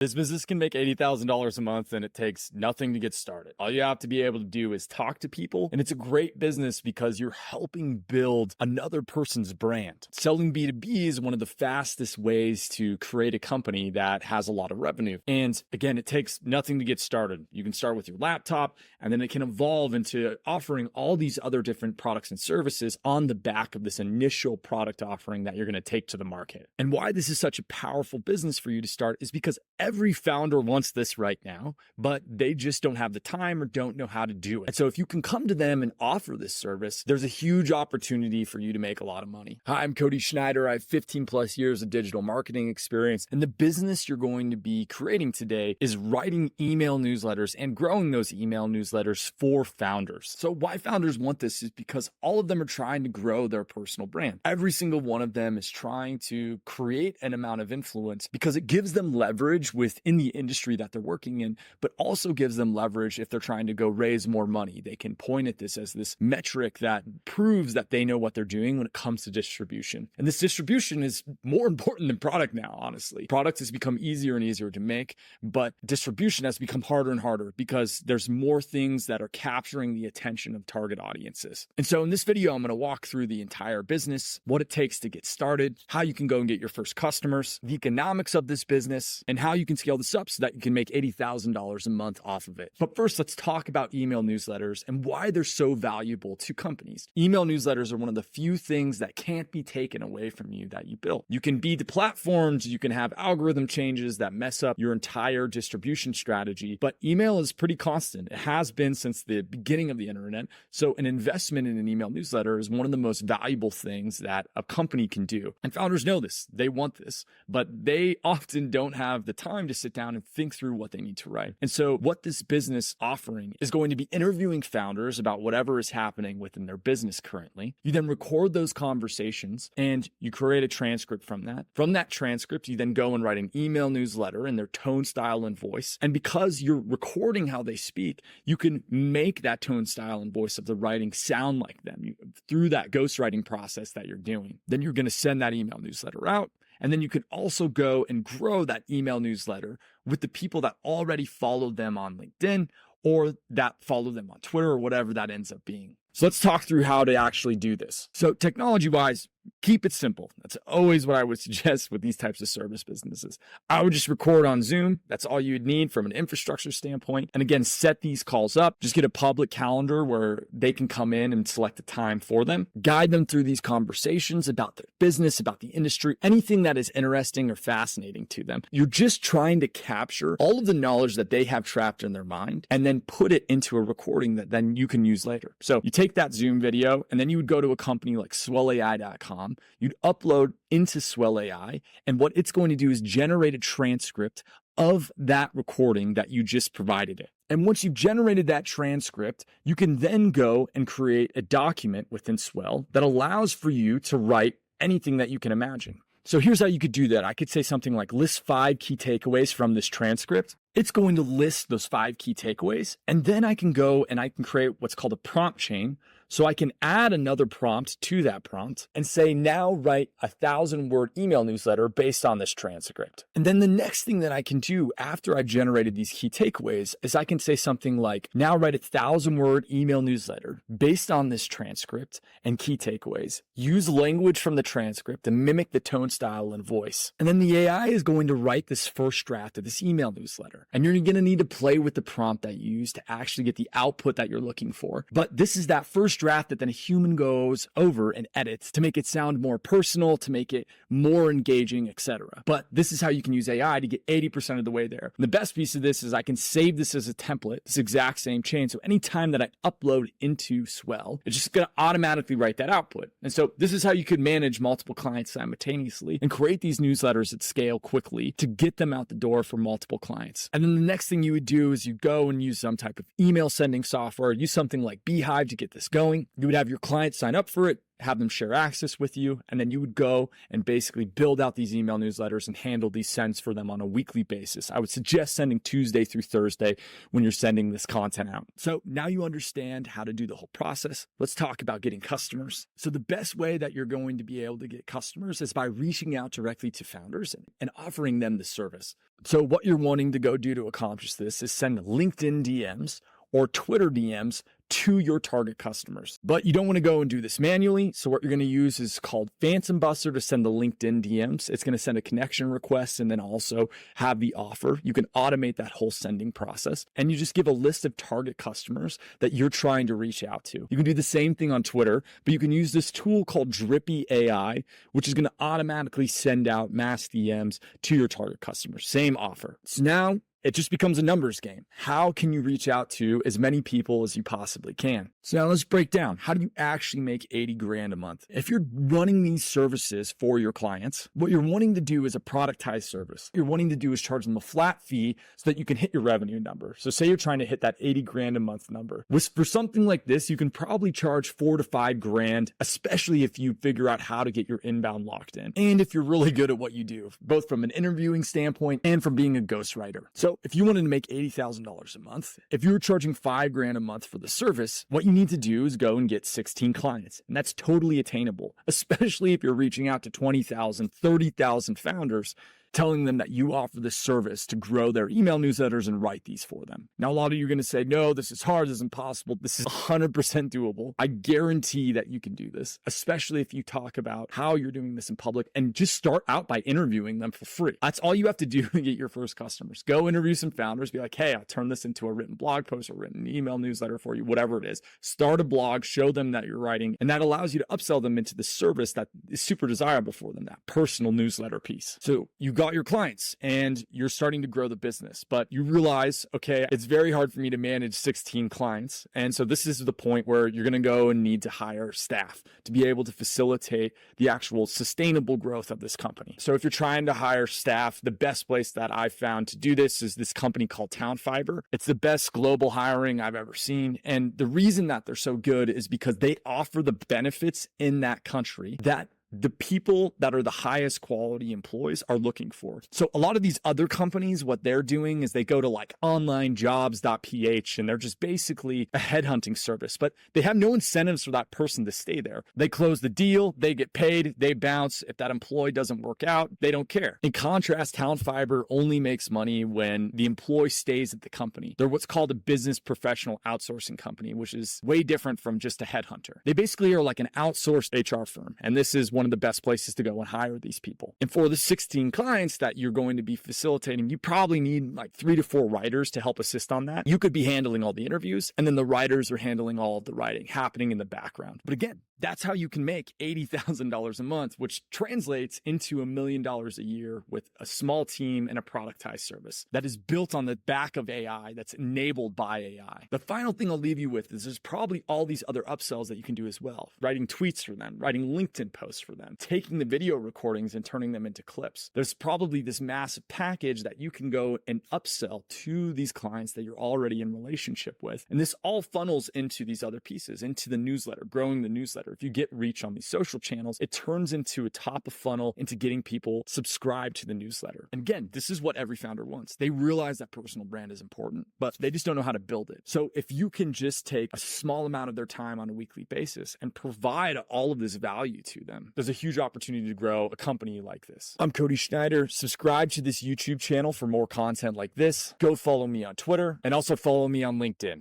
This business can make $80,000 a month and it takes nothing to get started. All you have to be able to do is talk to people, and it's a great business because you're helping build another person's brand. Selling B2B is one of the fastest ways to create a company that has a lot of revenue. And again, it takes nothing to get started. You can start with your laptop, and then it can evolve into offering all these other different products and services on the back of this initial product offering that you're going to take to the market. And why this is such a powerful business for you to start is because every founder wants this right now, but they just don't have the time or don't know how to do it. And so if you can come to them and offer this service, there's a huge opportunity for you to make a lot of money. Hi, I'm Cody Schneider. I have 15 plus years of digital marketing experience, and the business you're going to be creating today is writing email newsletters and growing those email newsletters for founders. So why founders want this is because all of them are trying to grow their personal brand. Every single one of them is trying to create an amount of influence because it gives them leverage within the industry that they're working in, but also gives them leverage if they're trying to go raise more money. They can point at this as this metric that proves that they know what they're doing when it comes to distribution. And this distribution is more important than product now, honestly. Product has become easier and easier to make, but distribution has become harder and harder because there's more things that are capturing the attention of target audiences. And so in this video, I'm going to walk through the entire business, what it takes to get started, how you can go and get your first customers, the economics of this business, and how you can scale this up so that you can make $80,000 a month off of it. But first, let's talk about email newsletters and why they're so valuable to companies. Email newsletters are one of the few things that can't be taken away from you that you built. You can be deplatformed, you can have algorithm changes that mess up your entire distribution strategy, but email is pretty constant. It has been since the beginning of the internet. So an investment in an email newsletter is one of the most valuable things that a company can do. And founders know this. They want this, but they often don't have the time to sit down and think through what they need to write. And so what this business offering is going to be interviewing founders about whatever is happening within their business currently. You then record those conversations and you create a transcript from that. From that transcript, you then go and write an email newsletter in their tone, style, and voice. And because you're recording how they speak, you can make that tone, style, and voice of the writing sound like them through that ghostwriting process that you're doing. Then you're going to send that email newsletter out. And then you can also go and grow that email newsletter with the people that already follow them on LinkedIn or that follow them on Twitter or whatever that ends up being. So let's talk through how to actually do this. So technology-wise, keep it simple. That's always what I would suggest with these types of service businesses. I would just record on Zoom. That's all you'd need from an infrastructure standpoint. And again, set these calls up. Just get a public calendar where they can come in and select a time for them. Guide them through these conversations about their business, about the industry, anything that is interesting or fascinating to them. You're just trying to capture all of the knowledge that they have trapped in their mind and then put it into a recording that then you can use later. So you take that Zoom video and then you would go to a company like swellai.com. You'd upload into Swell AI, and what it's going to do is generate a transcript of that recording that you just provided it. And once you've generated that transcript, you can then go and create a document within Swell that allows for you to write anything that you can imagine. So here's how you could do that. I could say something like list 5 key takeaways from this transcript. It's going to list those 5 key takeaways. And then I can go and I can create what's called a prompt chain. So I can add another prompt to that prompt and say, now write a 1,000-word email newsletter based on this transcript. And then the next thing that I can do after I've generated these key takeaways is I can say something like, now write a 1,000-word email newsletter based on this transcript and key takeaways. Use language from the transcript to mimic the tone, style, and voice. And then the AI is going to write this first draft of this email newsletter. And you're going to need to play with the prompt that you use to actually get the output that you're looking for. But this is that first draft that then a human goes over and edits to make it sound more personal, to make it more engaging, etc. But this is how you can use AI to get 80% of the way there. And the best piece of this is I can save this as a template, this exact same chain. So anytime that I upload into Swell, it's just going to automatically write that output. And so this is how you could manage multiple clients simultaneously and create these newsletters at scale quickly to get them out the door for multiple clients. And then the next thing you would do is you go and use some type of email sending software, use something like Beehive to get this going. going, you would have your client sign up for it, have them share access with you, and then you would go and basically build out these email newsletters and handle these sends for them on a weekly basis. I would suggest sending Tuesday through Thursday when you're sending this content out. So now you understand how to do the whole process. Let's talk about getting customers. So the best way that you're going to be able to get customers is by reaching out directly to founders and offering them the service. So what you're wanting to go do to accomplish this is send LinkedIn DMs or Twitter DMs to your target customers. But you don't want to go and do this manually. So what you're going to use is called Phantom Buster to send the LinkedIn DMs. It's going to send a connection request and then also have the offer. You can automate that whole sending process. And you just give a list of target customers that you're trying to reach out to. You can do the same thing on Twitter, but you can use this tool called Drippy AI, which is going to automatically send out mass DMs to your target customers. Same offer. So now it just becomes a numbers game. How can you reach out to as many people as you possibly can? So now let's break down. How do you actually make 80 grand a month? If you're running these services for your clients, what you're wanting to do is a productized service. What you're wanting to do is charge them a flat fee so that you can hit your revenue number. So say you're trying to hit that 80 grand a month number. For something like this, you can probably charge 4 to 5 grand, especially if you figure out how to get your inbound locked in. And if you're really good at what you do, both from an interviewing standpoint and from being a ghostwriter. So if you wanted to make $80,000 a month, if you were charging 5 grand a month for the service, what you need to do is go and get 16 clients. And that's totally attainable, especially if you're reaching out to 20,000, 30,000 founders, telling them that you offer this service to grow their email newsletters and write these for them. Now, a lot of you are going to say, no, this is hard, this is impossible. This is 100% doable. I guarantee that you can do this, especially if you talk about how you're doing this in public and just start out by interviewing them for free. That's all you have to do to get your first customers. Go interview some founders, be like, hey, I'll turn this into a written blog post or written email newsletter for you, whatever it is. Start a blog, show them that you're writing, and that allows you to upsell them into the service that is super desirable for them, that personal newsletter piece. So you got your clients and you're starting to grow the business, but you realize, okay, it's very hard for me to manage 16 clients. And so this is the point where you're going to go and need to hire staff to be able to facilitate the actual sustainable growth of this company. So if you're trying to hire staff, the best place that I've found to do this is this company called Town Fiber. It's the best global hiring I've ever seen. And the reason that they're so good is because they offer the benefits in that country that the people that are the highest quality employees are looking for. So a lot of these other companies, what they're doing is they go to like onlinejobs.ph and they're just basically a headhunting service, but they have no incentives for that person to stay there. They close the deal, they get paid, they bounce. If that employee doesn't work out, they don't care. In contrast, Town Fiber only makes money when the employee stays at the company. They're what's called a business professional outsourcing company, which is way different from just a headhunter. They basically are like an outsourced HR firm. And this is one of the best places to go and hire these people. And for the 16 clients that you're going to be facilitating, you probably need like 3 to 4 writers to help assist on that. You could be handling all the interviews, and then the writers are handling all of the writing happening in the background. But again, that's how you can make $80,000 a month, which translates into $1 million a year with a small team and a productized service that is built on the back of AI, that's enabled by AI. The final thing I'll leave you with is there's probably all these other upsells that you can do as well. Writing tweets for them, writing LinkedIn posts for them, taking the video recordings and turning them into clips. There's probably this massive package that you can go and upsell to these clients that you're already in relationship with. And this all funnels into these other pieces, into the newsletter, growing the newsletter. If you get reach on these social channels, it turns into a top of funnel into getting people subscribed to the newsletter. And again, this is what every founder wants. They realize that personal brand is important, but they just don't know how to build it. So if you can just take a small amount of their time on a weekly basis and provide all of this value to them, there's a huge opportunity to grow a company like this. I'm Cody Schneider. Subscribe to this YouTube channel for more content like this. Go follow me on Twitter and also follow me on LinkedIn.